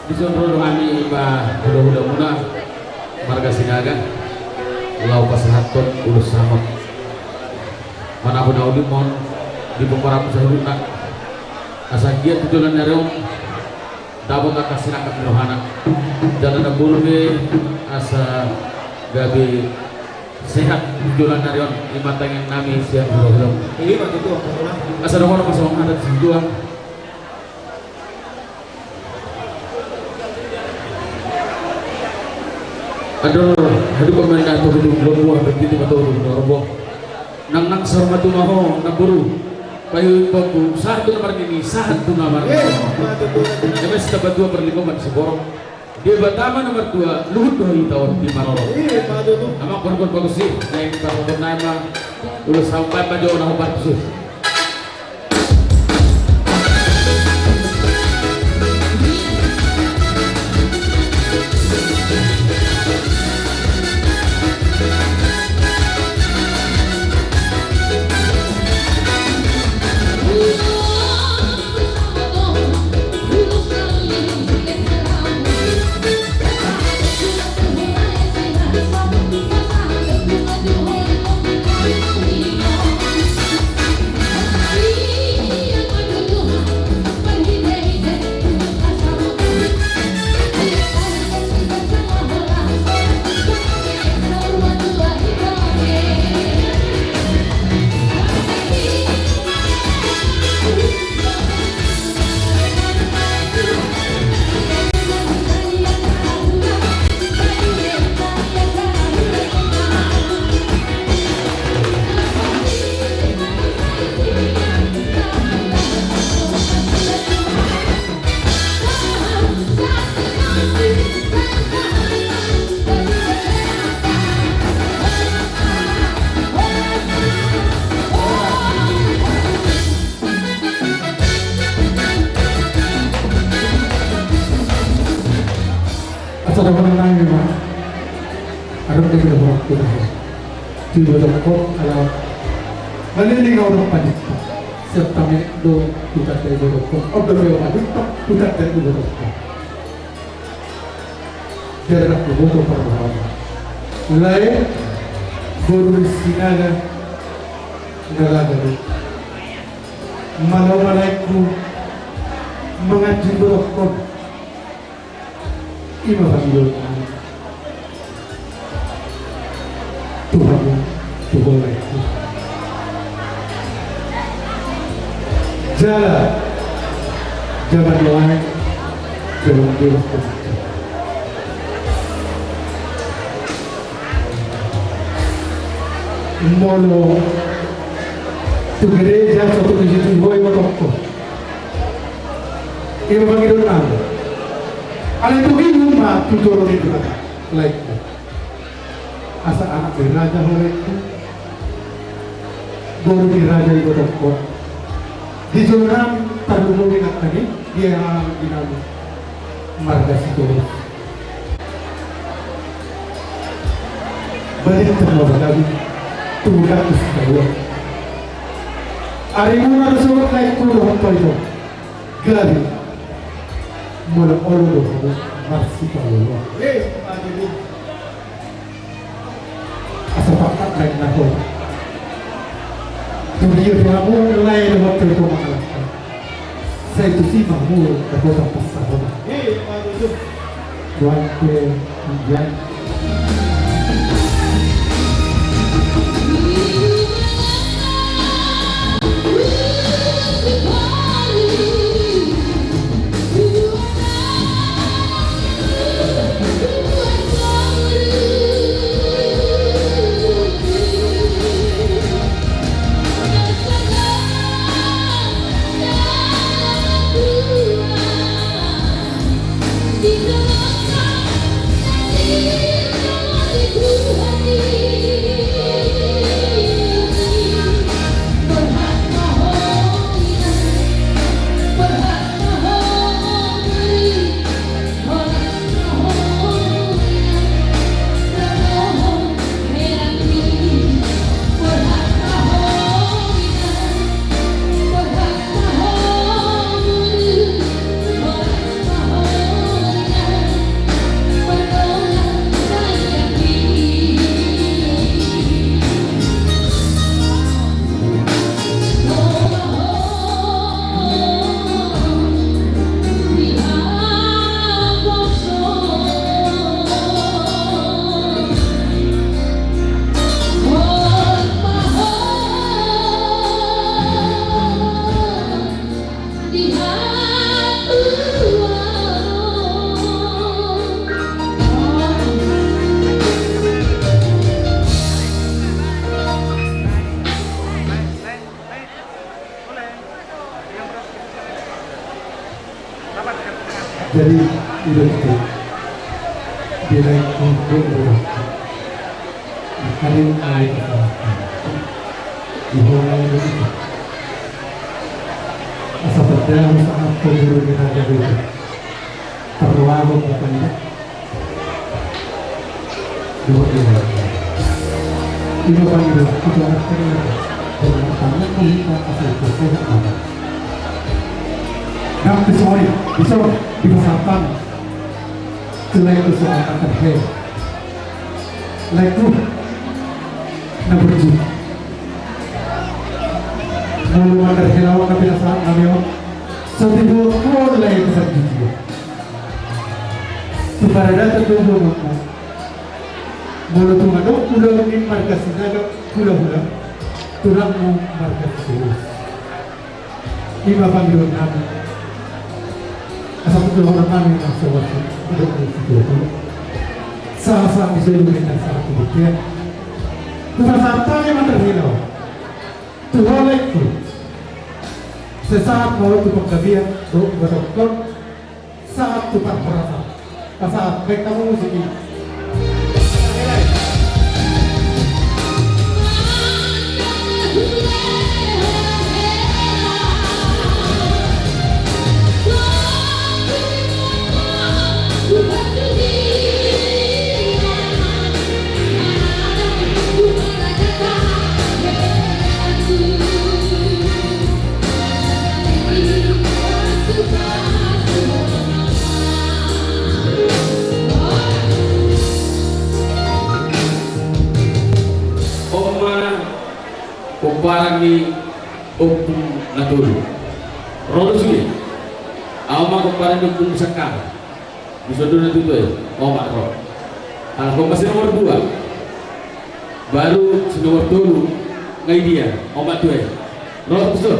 Disuruh kami Mbah Huda Muna Marga Sinaga Lau Pasahaton Ulus Samot Manapun Audi Mon di beberapa sahuruna asagia tujuan dari dapat atas sinakat rohana dan ada burge asa gabi sehat tujuan dari lima tangan nami siang belum ini waktu itu asa orang masuk ada tujuan aduh hadu pemerintah itu belum buah begitu betul betul nang sarmatu maho naburu payu babu satu nomor ini satu nomor ini mas dapat dua perlindungan seborong dia pertama nomor 2 luhut dari tahun di Maroro nama korban bagus sih yang kalau nama udah sampai pada orang obat sih Ada orang lain memang ada yang tidak waktu dah. Tiba doktor kalau balik ni orang panik. Serta do kita terjadi doktor. Atau dia panik kita terjadi doktor. Dia nak butuh pertolongan. Mulai guru sinaga ngalagari. Malam-malamku mengaji doktor. Ima panggil Tuhan lagi jalan lain dalam Dewa molo tu gereja satu di situ boy toko Ima panggil nama Ala itu bingung mah tujuan itu like asa anak dari raja hari itu baru di raja itu toko di zona terdulu ingat lagi dia yang dinamo marga situ balik terlalu lagi tulang istimewa hari ini ada sobat like tuh apa itu gali mulai orang itu masih tahu. Asal pakat lain nak. Tujuh kamu lain waktu itu mengalahkan. Saya itu sih mahu dapat pasal. Tuan ke Indian. Di Jadi itu bila itu hari air di bawah itu asal berjalan saat kubur di raja itu terlalu banyak dua ini bagi dua itu artinya dengan pertama kita asal kubur apa dan bisa dipasarkan selain itu soal terkait lalu nomor 7 lalu ada hilawan nabi nasab nabi setiap orang lain terjadi kepada data tujuh makna mulut madu pulau ini markas naga pulau turangmu markas terus lima panggilan nabi asal itu orang kami yang sewaktu untuk itu salah bisa diberikan salah kemudian yang terhilau Tuhan itu sesaat mau itu penggabian berokon saat tukar perasa saat baik kamu musik ini Kumparangi hukum naturu rodo sini ama kumparangi hukum sekar bisa dulu itu ya omak roh kalau masih nomor 2 baru nomor 2 ngai dia omak 2 roh betul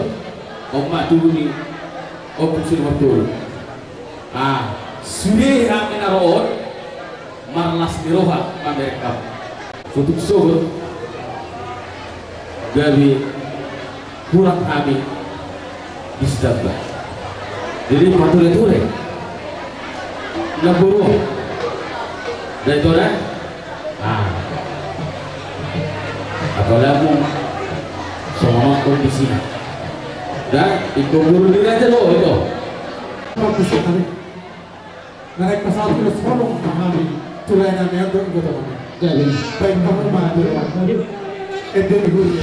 omak dulu nih hukum nomor 2 sudah amin roh marlas diroha mereka untuk sobat dari kurang kami disdablah jadi pature naburu dari itu apalagi sama kondisi dan itu guru diri aja loh itu bagus sekali naik pesawat itu seorang kami tulainan yang untuk jadi baik kamu maju dan guru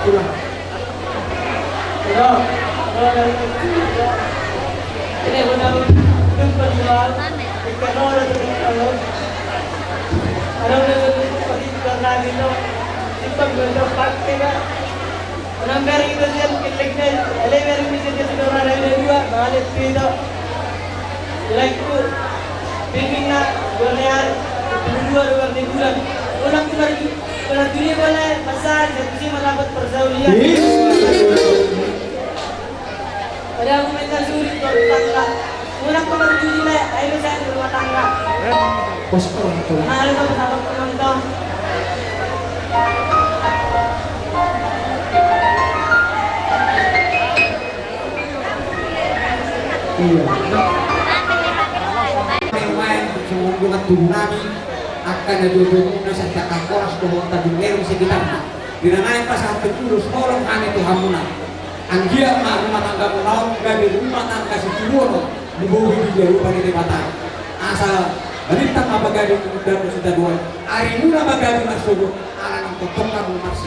pulang. Pero, ini benar yung berjuang, ikan orang itu kalau pagkikar namin no, ipag ganda pakte ka. Orang kari itu dia kekeknya, elemen bisa dia sudah orang lain juga, balik itu, like itu, bimbing nak, golear, dua bulan. Orang kemarin, orang dunia boleh pasar, satu sih mendapat persaulian. Ada aku minta suri kalau tangga. Orang kemarin judi lah, ayo saya rumah tangga. Posko itu. Mahal itu pesawat penonton. Iya. Main sumunggulan tunami akan najodoh na sa takakoras ko tadi meron sa kita. Dinanayin pa sa tulus tolong kami to hamuna. Ang dia rumah tangga mo naon gabi rumah tangga si Tibuno dibuhi dia lupa ni mata. Asal balintang mabagadi ko dapat sa duwan. Ari muna magadi masugo alang ang totokan mo mas.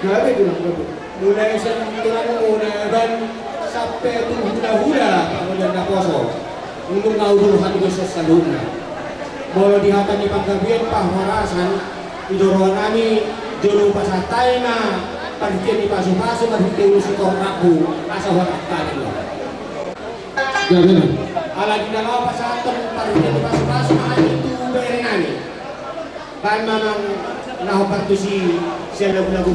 Grabe ko lang, grabe. Mulai sa tulang una dan sampai tu hula-hula kemudian na poso untuk ngauluhan ko sa luna. Molo dihatan ni panggabian pahwarasan idorohan nami jolo pasatay na pagkian ni paso-paso maghitin si Rabu asa warak tadi lo. Grabe na. Ala ginagawa pa sa atin pagkian ni paso-paso na itu bayarin nami. Kan mamang nahoparto si siya lagu-lagu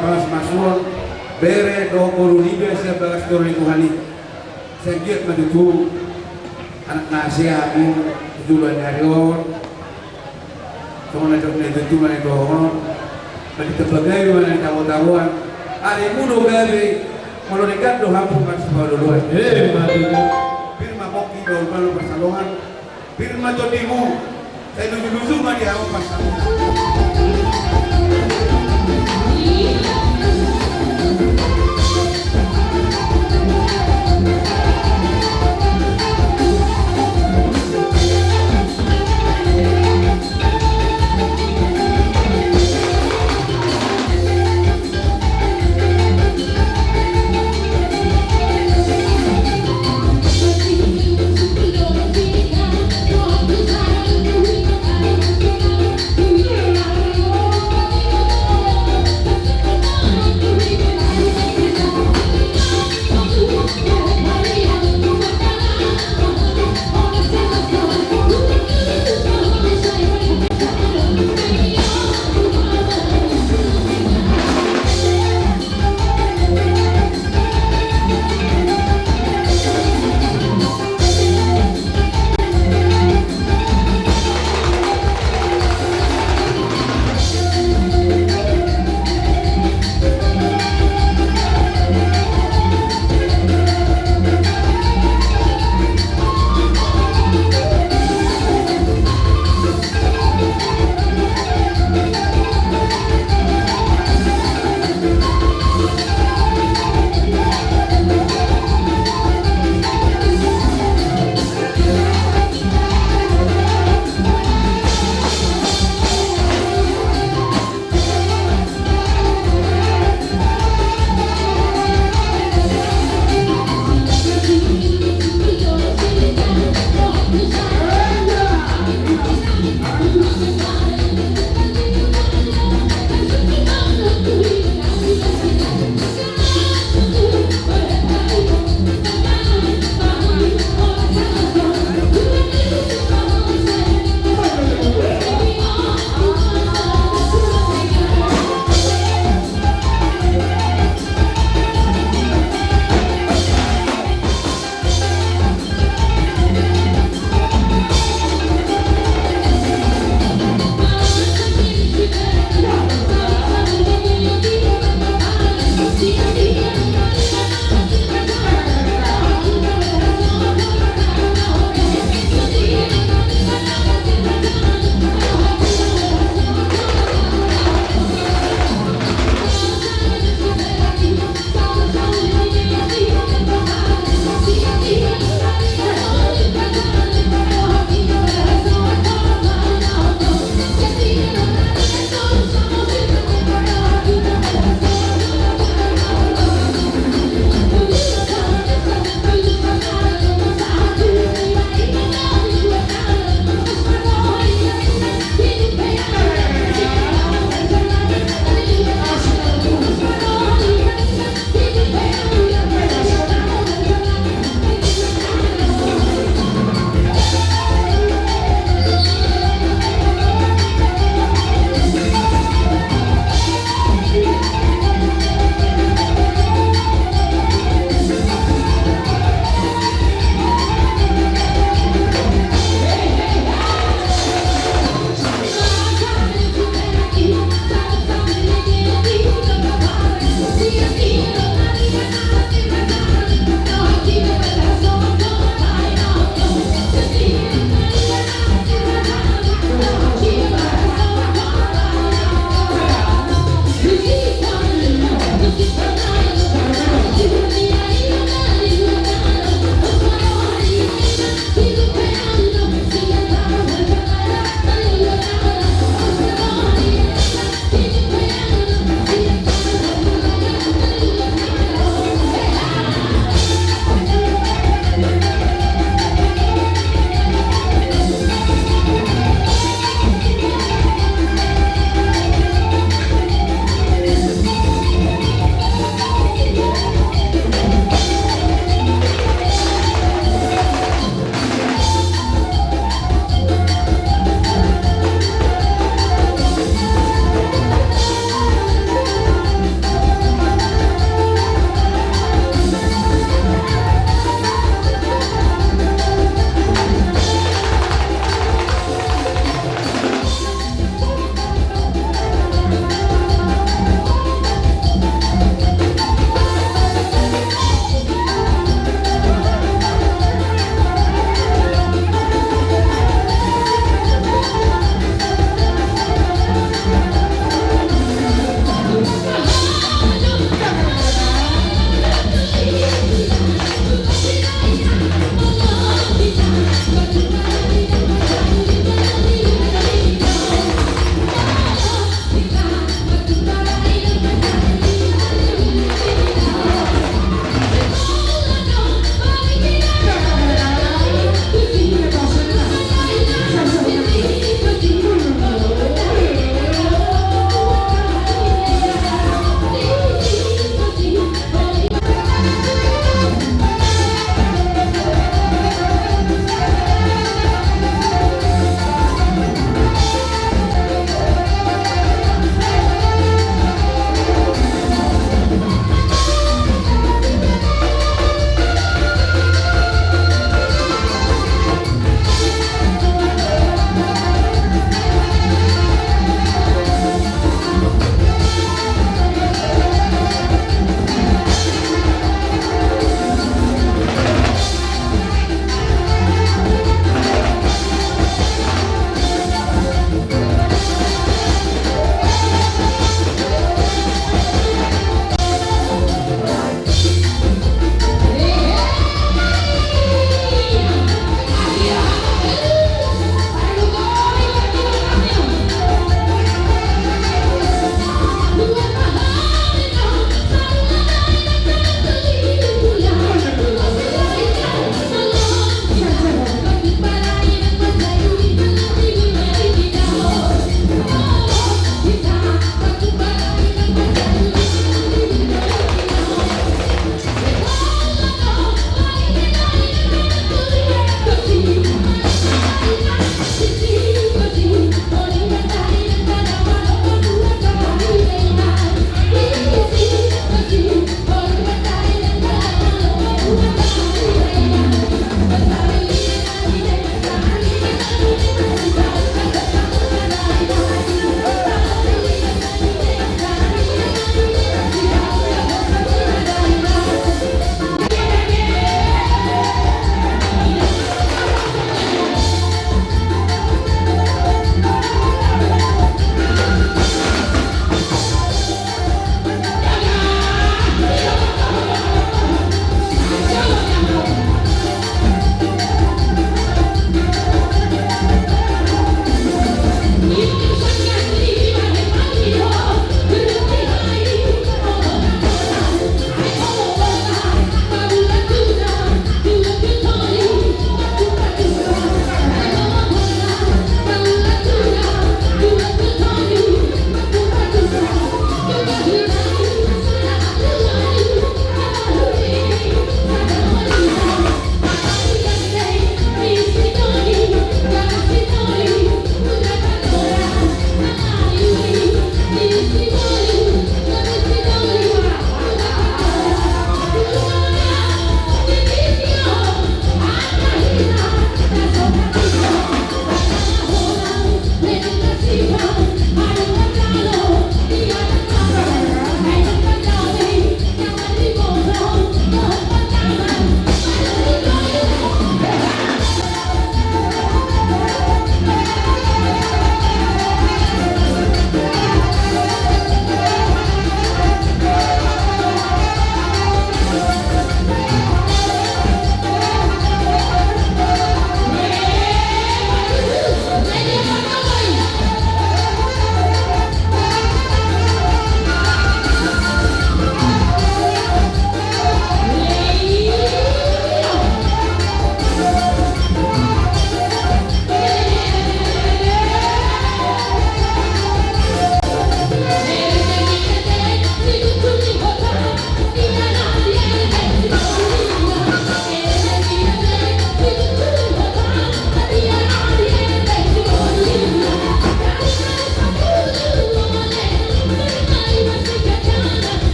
balas masul bere do koru libe sa balas do lingkuhani sengit madutu anak nasihat mu duluan harion kung nadok na ito man ito magtapagay man ang tawo-tawon ari muno bere malunigan do hapon kan sa duluan matinya firma koki do malu pasalongan firma to dimu sa inududuzo man di ako pasalongan.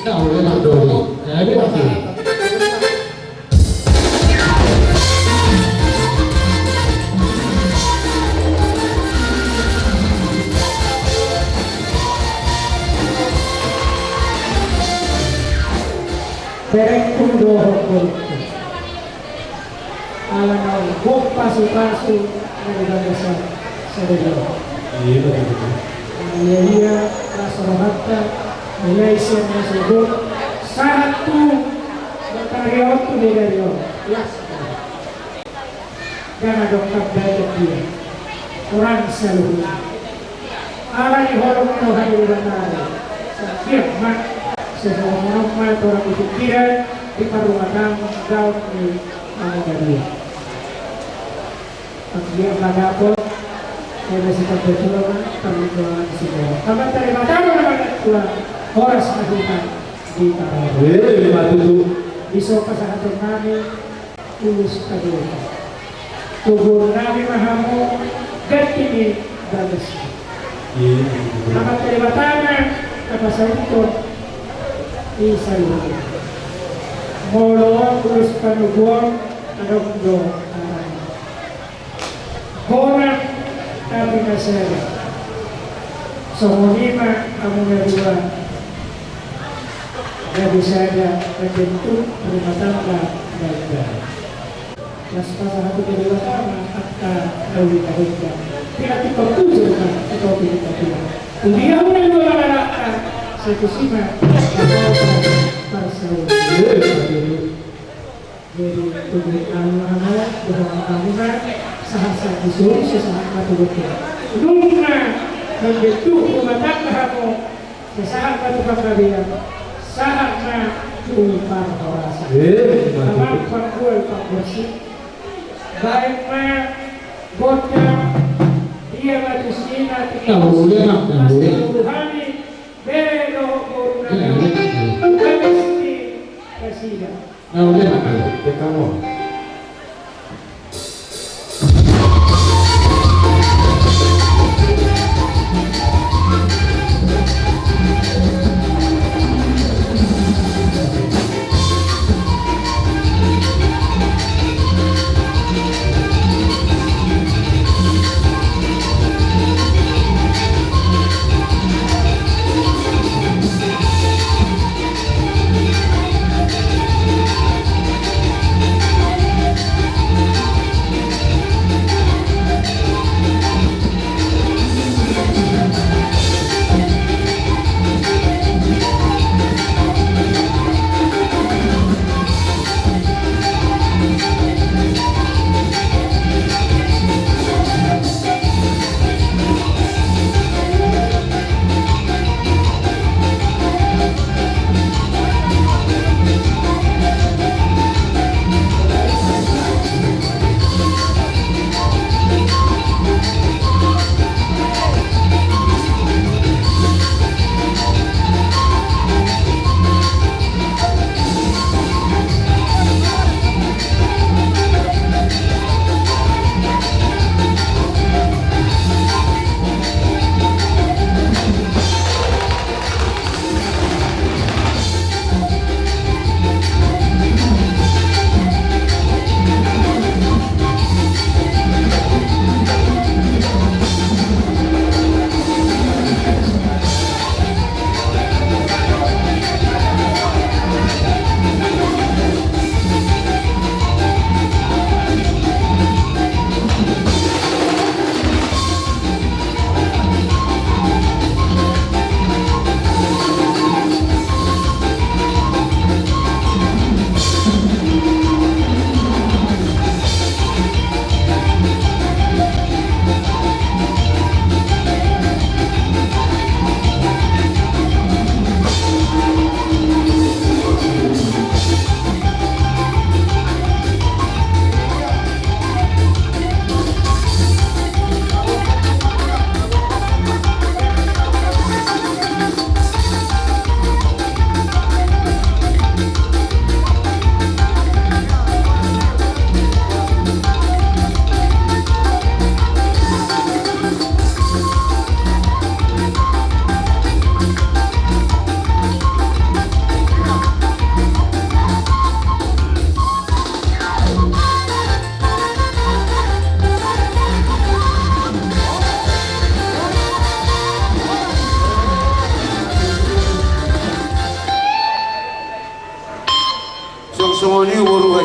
Nah, oleh Pak Dodi. Jadi waktu Bereng kundo hokol. Ala nau bok pasu-pasu dari bangsa sadelo. iya betul. Iya rasorohatta Malaysia masuk satu berkarya waktu dari ya. Jangan dokter banyak dia orang selalu ala di horong itu hari benar siap mak seseorang mak orang itu kira di paruangan daun di mana dia dia pada apa saya masih terbetul perlindungan semua kapan terima tahu nama tua horas majukan di taruh bisa pasangan kami tulus kedua tubuh Nabi Muhammad ganti di bagus. Nama terima tangan apa sahaja Isa ini. Molo terus penubuan ada undo. Orang tapi nasir. Semuanya kamu berdua. Gak bisa ada bentuk rumah tangga baik-baik. Las pasangan itu dari pertama akan lebih kahitkan. Tidak dipertunjukkan atau tidak tidak. Dia mulai mengatakan satu sima parsel. Jadi tubuh anak-anak bersama kamunan sahasa disuruh sesaat batu betul. Nungna membentuk rumah tangga kamu sesaat batu kalian. Saatnya tumpah rasa. Amat panggul bersih. Baiklah, bocah dia batu sina pasti Tuhan bere doh corona pasti kasih. Nah, udah kamu.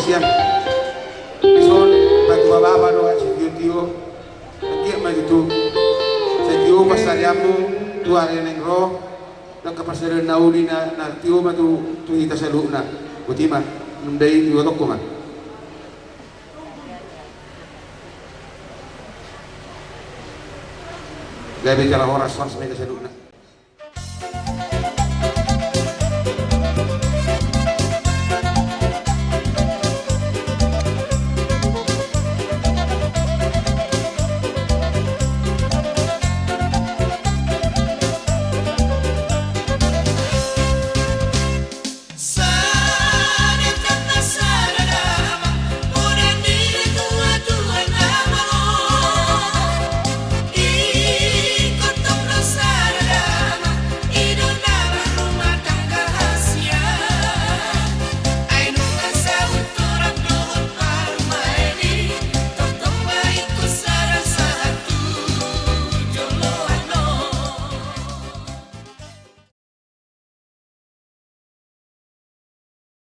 siang ison batu baba do tio ngia ma itu tio pasariamu tuare nengro dan kapasare nauli na tio ma tu hita saluna kutima nundai yo dokuma gabe kala horas fars mega saluna